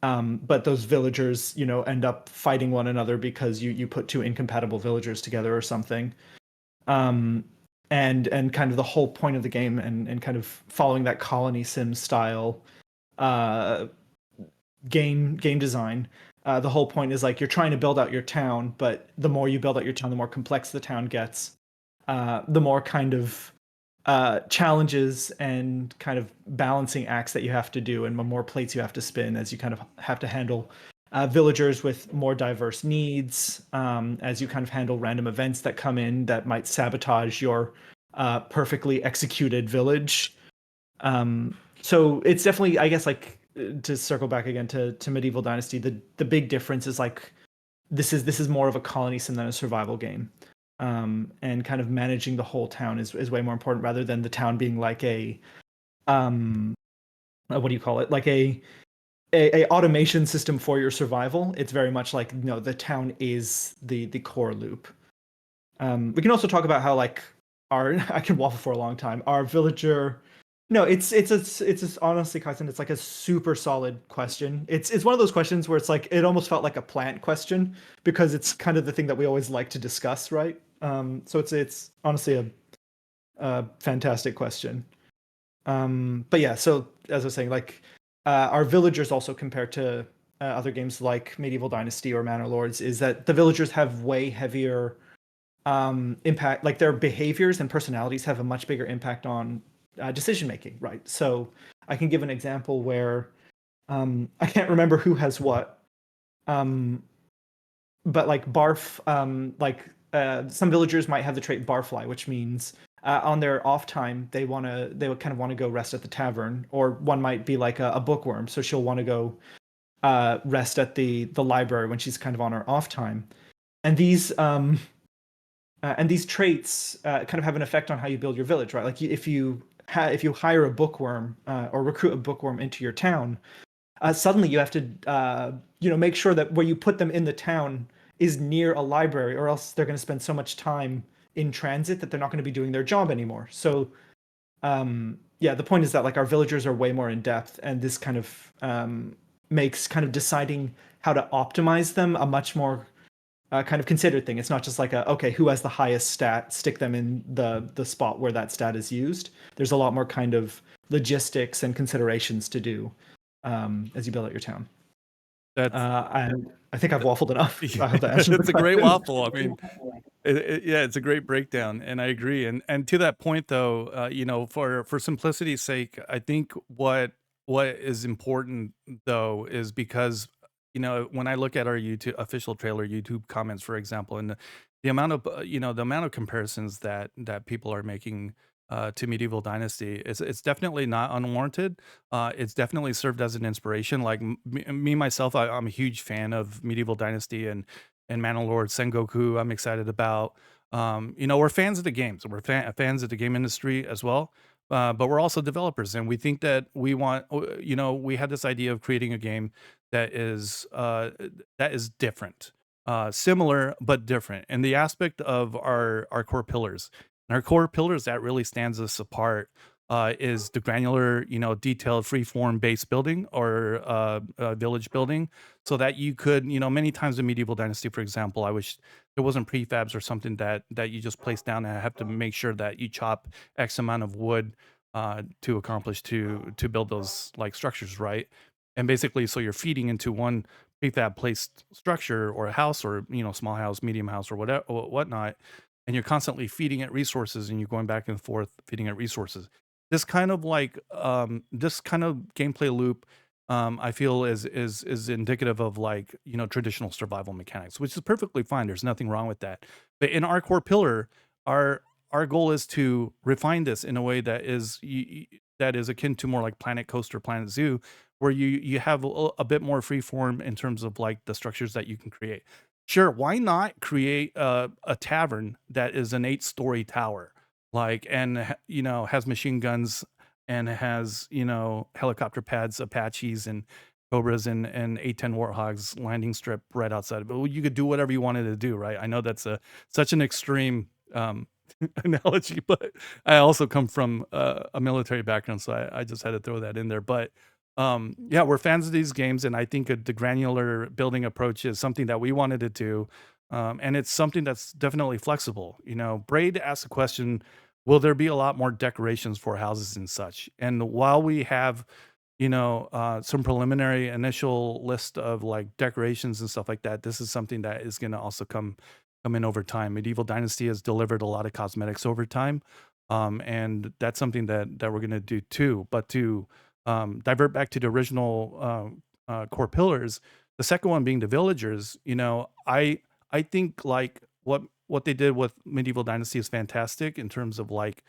but those villagers, end up fighting one another because you put two incompatible villagers together or something. Um, and kind of the whole point of the game and kind of following that colony sim style uh, game design. The whole point is like you're trying to build out your town, but the more you build out your town, the more complex the town gets. The more kind of challenges and kind of balancing acts that you have to do, and the more plates you have to spin as you kind of have to handle villagers with more diverse needs, as you kind of handle random events that come in that might sabotage your perfectly executed village. So it's definitely, I guess, like to circle back again to Medieval Dynasty, the big difference is like this is more of a colony sim than a survival game. And kind of managing the whole town is way more important rather than the town being like a what do you call it? Like a automation system for your survival. It's very much like the town is the core loop. We can also talk about how like our I can waffle for a long time. Our villager, no, it's honestly, Kaisen, it's like a super solid question. It's one of those questions where it's like it almost felt like a plant question because it's kind of the thing that we always like to discuss, right? So it's honestly a fantastic question. But yeah, so as I was saying, like our villagers also compared to other games like Medieval Dynasty or Manor Lords is that the villagers have way heavier impact, like their behaviors and personalities have a much bigger impact on decision making, right? So I can give an example where I can't remember who has what, um, but like barf, some villagers might have the trait barfly, which means on their off time they would kind of want to go rest at the tavern, or one might be like a bookworm, so she'll want to go rest at the library when she's kind of on her off time, and these traits kind of have an effect on how you build your village, right? Like if you hire a bookworm or recruit a bookworm into your town, suddenly you have to make sure that where you put them in the town is near a library, or else they're going to spend so much time in transit that they're not going to be doing their job anymore. So yeah, the point is that like our villagers are way more in depth, and this kind of makes kind of deciding how to optimize them a much more kind of considered thing. It's not just like okay, who has the highest stat, stick them in the spot where that stat is used. There's a lot more kind of logistics and considerations to do as you build out your town. That's And I think I've waffled enough. yeah, I hope that answers the it's a great question. waffle. I mean, yeah, it's a great breakdown, and I agree. And to that point, though, for simplicity's sake, I think what is important though is because when I look at our YouTube official trailer YouTube comments, for example, and the amount of the amount of comparisons that people are making to Medieval Dynasty, it's definitely not unwarranted. It's definitely served as an inspiration. Like me myself, I'm a huge fan of Medieval Dynasty, and Mandalore, Sengoku. I'm excited about. We're fans of the games. We're fans of the game industry as well. But we're also developers, and we think that we had this idea of creating a game that is different, similar but different, and the aspect of our core pillars. And our core pillars that really stands us apart is the granular, detailed free-form base building or village building, so that you could, many times in Medieval Dynasty, for example, I wish there wasn't prefabs or something that you just place down and have to make sure that you chop X amount of wood to accomplish to build those like structures, right? And basically, so you're feeding into one prefab placed structure or a house or small house, medium house, or whatever, whatnot, and you're constantly feeding it resources and you're going back and forth feeding it resources. This kind of gameplay loop, I feel is indicative of like traditional survival mechanics, which is perfectly fine. There's nothing wrong with that. But in our core pillar, our our goal is to refine this in a way that that is akin to more like Planet Coaster, Planet Zoo, where you have a bit more free form in terms of like the structures that you can create. Sure, why not create a tavern that is an 8-story tower, like, and has machine guns and has helicopter pads, Apaches and Cobras and A-10 Warthogs landing strip right outside of it. Well, you could do whatever you wanted to do, right? I know that's a such an extreme analogy, but I also come from a military background, so I just had to throw that in there. But yeah, we're fans of these games, and I think the granular building approach is something that we wanted to do, and it's something that's definitely flexible. Braid asked the question, will there be a lot more decorations for houses and such? And while we have some preliminary initial list of like decorations and stuff like that, this is something that is going to also come in over time. Medieval Dynasty has delivered a lot of cosmetics over time, and that's something that we're going to do too. But to divert back to the original core pillars, the second one being the villagers. I think like what they did with Medieval Dynasty is fantastic in terms of like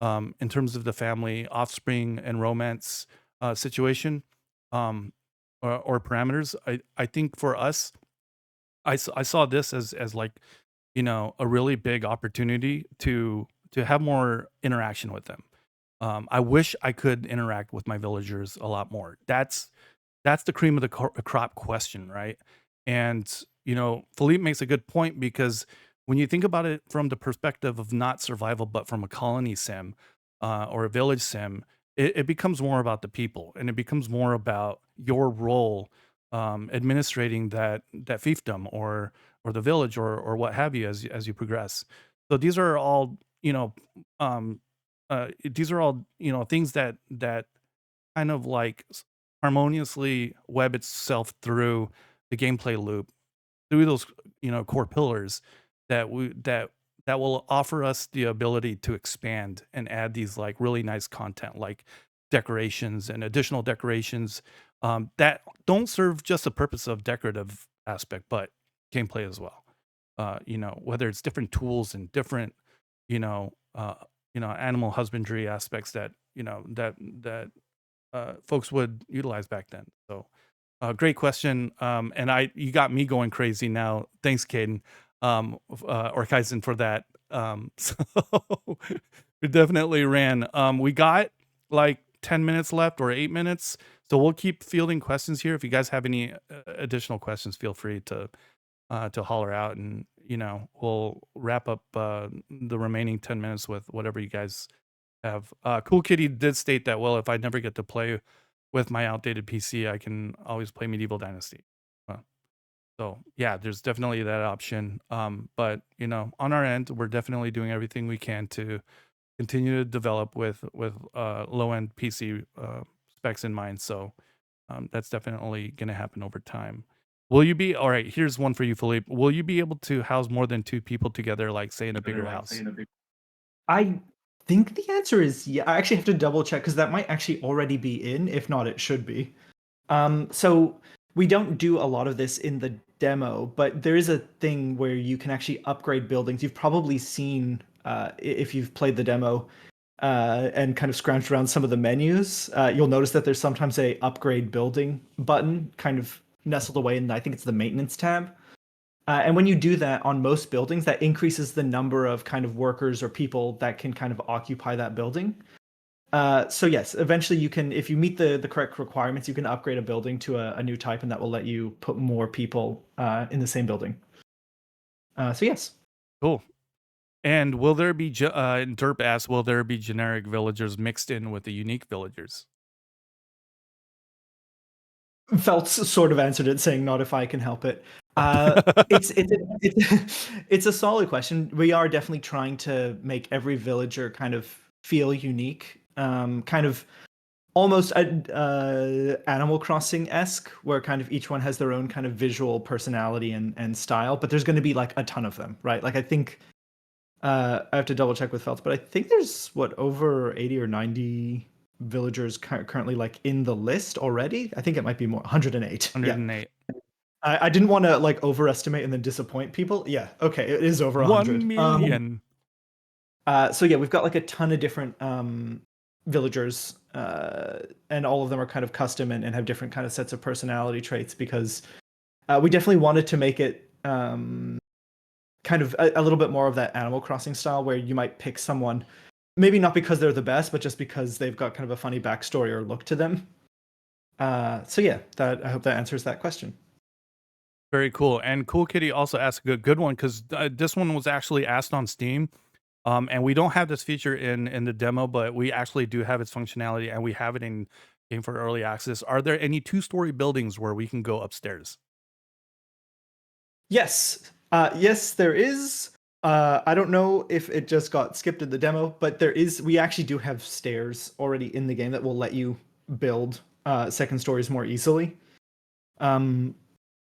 in terms of the family, offspring, and romance situation, um, or parameters. I think for us, I saw this as like a really big opportunity to have more interaction with them. I wish I could interact with my villagers a lot more. That's the cream of the crop question, right? And Philippe makes a good point because when you think about it from the perspective of not survival, but from a colony sim or a village sim, it becomes more about the people, and it becomes more about your role administrating that fiefdom or the village or what have you as you progress. So these are all um, these are all things that kind of like harmoniously web itself through the gameplay loop, through those core pillars that will offer us the ability to expand and add these like really nice content like decorations and additional decorations that don't serve just the purpose of decorative aspect but gameplay as well. Whether it's different tools and different you know uh animal husbandry aspects that folks would utilize back then. So, great question. And you got me going crazy now. Thanks, Caden, or Kaizen for that. So we definitely ran. We got like 10 minutes left or 8 minutes. So we'll keep fielding questions here. If you guys have any additional questions, feel free to holler out, and we'll wrap up the remaining 10 minutes with whatever you guys have. Cool Kitty did state that, well, if I never get to play with my outdated PC, I can always play Medieval Dynasty. Uh, so yeah, there's definitely that option. But on our end, we're definitely doing everything we can to continue to develop with low end PC specs in mind. So that's definitely going to happen over time. Will you be all right? Here's one for you, Philippe. Will you be able to house more than 2 people together, like say in a bigger house? I think the answer is yeah. I actually have to double check because that might actually already be in. If not, it should be. So we don't do a lot of this in the demo, but there is a thing where you can actually upgrade buildings. You've probably seen if you've played the demo and kind of scrounged around some of the menus, you'll notice that there's sometimes a upgrade building button kind of nestled away in, I think it's the maintenance tab. And when you do that on most buildings, that increases the number of kind of workers or people that can kind of occupy that building. So yes, eventually you can, if you meet the correct requirements, you can upgrade a building to a new type, and that will let you put more people in the same building. So yes. Cool. And will there be Derp asks, will there be generic villagers mixed in with the unique villagers? Feltz sort of answered it, saying, "Not if I can help it." It's a solid question. We are definitely trying to make every villager kind of feel unique, kind of almost Animal Crossing esque, where kind of each one has their own kind of visual personality and style. But there's going to be like a ton of them, right? Like I think I have to double check with Feltz, but I think there's what over 80 or 90 villagers currently like in the list already. I think it might be more 108. Yeah. 108. I didn't want to like overestimate and then disappoint people. Yeah, okay, it is over 1 100. million. So yeah, we've got like a ton of different villagers, and all of them are kind of custom and have different kind of sets of personality traits because we definitely wanted to make it kind of a little bit more of that Animal Crossing style where you might pick someone, maybe not because they're the best, but just because they've got kind of a funny backstory or look to them. So yeah, that I hope that answers that question. Very cool. And Cool Kitty also asked a good one because this one was actually asked on Steam. And we don't have this feature in the demo, but we actually do have its functionality, and we have it in game for early access. Are there any two-story buildings where we can go upstairs? Yes. Yes, there is. I don't know if it just got skipped in the demo, but there is. We actually do have stairs already in the game that will let you build second stories more easily. Um,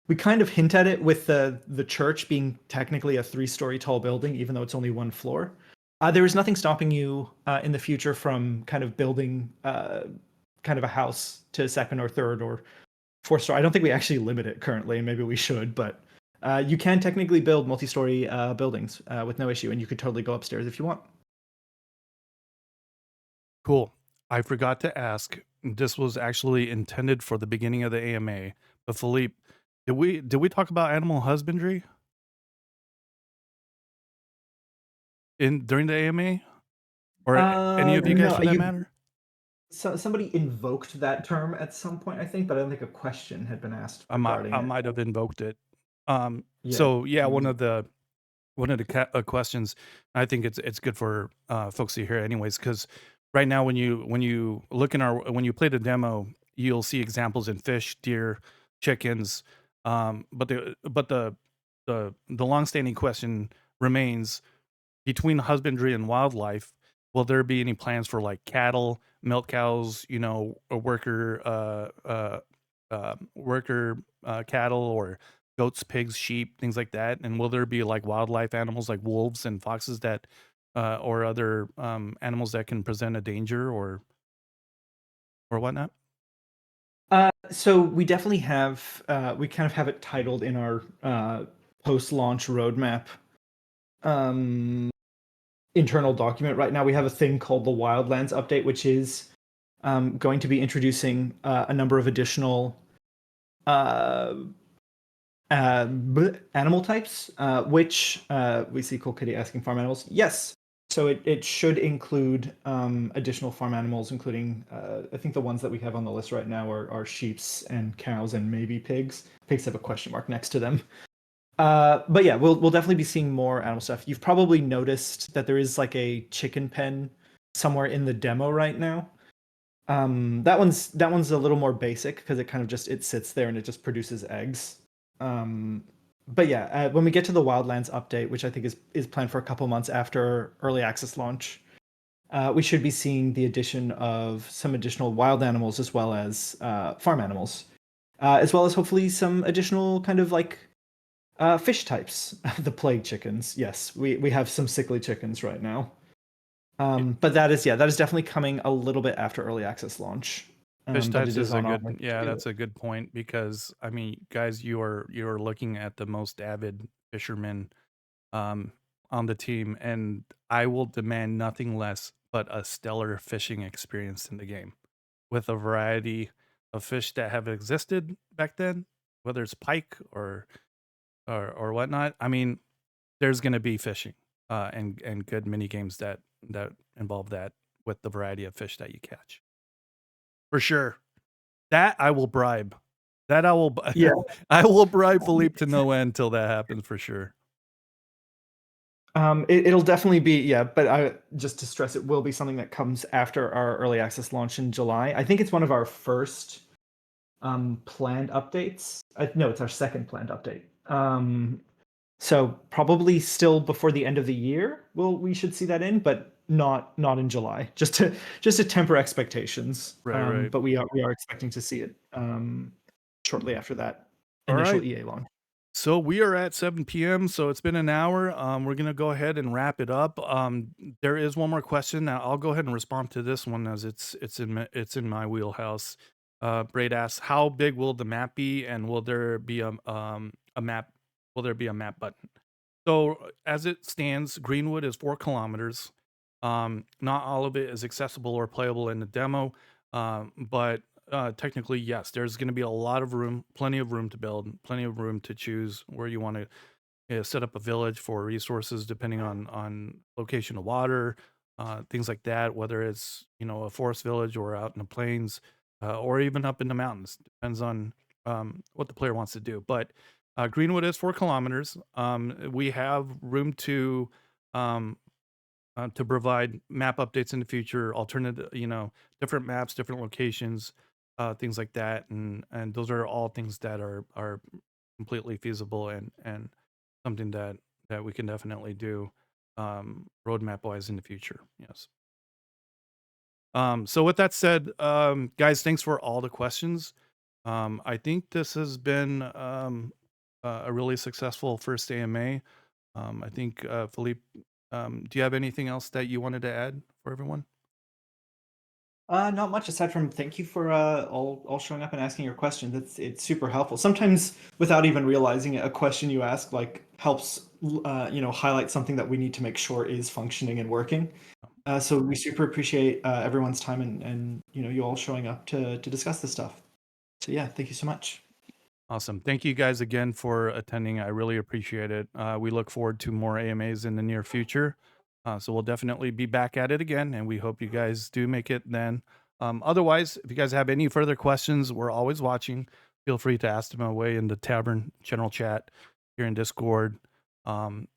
we kind of hint at it with the church being technically a 3-story tall building, even though it's only one floor. There is nothing stopping you in the future from kind of building kind of a house to second or third or 4 story. I don't think we actually limit it currently, and maybe we should, but you can technically build multi-story buildings with no issue, and you could totally go upstairs if you want. Cool. I forgot to ask. This was actually intended for the beginning of the AMA, but Philippe, did we talk about animal husbandry in during the AMA, or any of you guys No, for that you. matter? So somebody invoked that term at some point, I think, but I don't think a question had been asked I might regarding I it. might have invoked it. Yeah. So yeah, maybe. one of the questions, I think it's good for folks to hear anyways, because right now when you look in our when you play the demo, you'll see examples in fish, deer, chickens, but the longstanding question remains, between husbandry and wildlife, will there be any plans for like cattle, milk cows, a worker cattle, or goats, pigs, sheep, things like that? And will there be like wildlife animals like wolves and foxes that, or other animals that can present a danger or whatnot? So we definitely have we kind of have it titled in our post-launch roadmap um, internal document. Right now, we have a thing called the Wildlands update, which is going to be introducing a number of additional uh, animal types, which we see Cool Kitty asking farm animals. Yes. So it should include additional farm animals, including I think the ones that we have on the list right now are sheeps and cows and maybe pigs. Pigs have a question mark next to them. But yeah, we'll definitely be seeing more animal stuff. You've probably noticed that there is like a chicken pen somewhere in the demo right now. That one's a little more basic because it kind of just it sits there and it just produces eggs. Um, but yeah, when we get to the Wildlands update, which I think is planned for a couple months after early access launch, we should be seeing the addition of some additional wild animals as well as farm animals, as well as hopefully some additional kind of like fish types. The plague chickens. Yes, we have some sickly chickens right now. But that is definitely coming a little bit after early access launch. Fish But types it is is a on our good, list to yeah, do it. that's a good point, because I mean, guys, you are looking at the most avid fishermen um, on the team, and I will demand nothing less but a stellar fishing experience in the game, with a variety of fish that have existed back then, whether it's pike or or whatnot, I mean, there's gonna be fishing, and good mini games that involve that with the variety of fish that you catch. For sure. That I will bribe. That I will b Yeah. I will bribe Philippe to no end till that happens for sure. It'll definitely be, yeah, but I just to stress, it will be something that comes after our early access launch in July. I think it's one of our first planned updates. No, it's our second planned update. So probably still before the end of the year, we should see that in, but not in July. Just to temper expectations. Right, right. But we are expecting to see it shortly after that initial Alright. EA launch. So we are at 7 PM, so it's been an hour. We're gonna go ahead and wrap it up. There is one more question. Now I'll go ahead and respond to this one as it's in my wheelhouse. Braid asks, "How big will the map be, and will there be a map? Will there be a map button?" So as it stands, Greenwood is 4 kilometers. Not all of it is accessible or playable in the demo, but technically, yes, there's going to be a lot of room, plenty of room to build, plenty of room to choose where you want to set up a village for resources, depending on location of water, things like that. Whether it's a forest village or out in the plains, or even up in the mountains, depends on what the player wants to do. But Greenwood is 4 kilometers. We have room um, to provide map updates in the future, alternative, different maps, different locations, things like that, and those are all things that are completely feasible and something that we can definitely do roadmap wise in the future. Yes. So with that said, guys, thanks for all the questions. I think this has been a really successful first AMA. I think, Philippe, do you have anything else that you wanted to add for everyone? Not much aside from thank you for all showing up and asking your questions. It's super helpful. Sometimes without even realizing it, a question you ask like helps highlight something that we need to make sure is functioning and working. So we super appreciate everyone's time and you all showing up to discuss this stuff. So yeah, thank you so much. Awesome. Thank you guys again for attending. I really appreciate it. We look forward to more AMAs in the near future. So we'll definitely be back at it again, and we hope you guys do make it then. Otherwise, if you guys have any further questions, we're always watching. Feel free to ask them away in the Tavern general chat here in Discord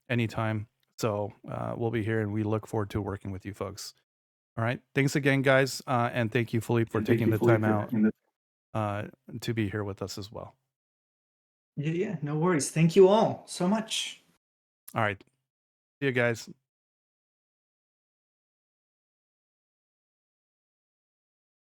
anytime. So we'll be here, and we look forward to working with you folks. All right. Thanks again, guys. And thank you, Philippe, for And thank taking you, the Philippe, time for out taking the to be here with us as well. Yeah, no worries. Thank you all so much. All right. See you guys.